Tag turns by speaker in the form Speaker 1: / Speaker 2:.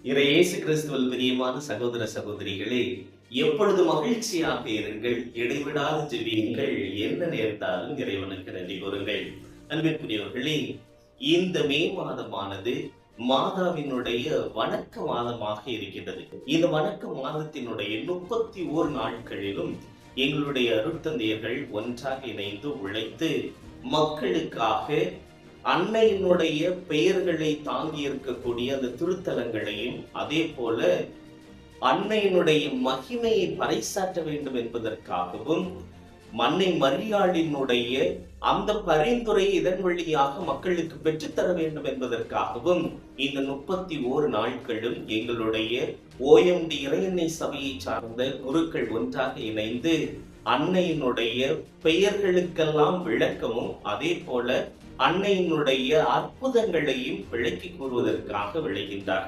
Speaker 1: இயேசு கிறிஸ்துவில் பிரியமான சகோதர சகோதரிகளே, எப்பொழுது மகிழ்ச்சியாக இருங்கள், இடைவிடாது ஜெபியுங்கள், என்ன நேர்ந்தாலும் இறைவனுக்கு நன்றி கூறுங்கள். அன்பிற்குரியவர்களே, இந்த மே மாதமானது மாதாவினுடைய வணக்க மாதமாக இருக்கின்றது. இந்த வணக்க மாதத்தினுடைய 31 நாட்களிலும் எங்களுடைய அருட்தந்தையர்கள் ஒன்றாக இணைந்து உழைத்து மக்களுக்காக அன்னையினுடைய பெயர்களை தாங்கி இருக்கக்கூடிய அந்த திருத்தலங்களையும், அதே போல அன்னையினுடைய மகிமையை பறைசாற்ற வேண்டும் என்பதற்காகவும், அன்னை மரியாளினுடைய அந்த பரிந்துரையை இதன் வழியாக மக்களுக்கு பெற்றுத்தர வேண்டும் என்பதற்காகவும் இந்த 31 நாட்களும் எங்களுடைய OMD இறையன்னை சபையை சார்ந்த குருக்கள் ஒன்றாக இணைந்து அன்னையினுடைய பெயர்களுக்கெல்லாம் விளக்கமும், அதே போல அன்னையினுடைய அற்புதங்களையும் விளக்கி கூறுவதற்காக விளைகின்றார்.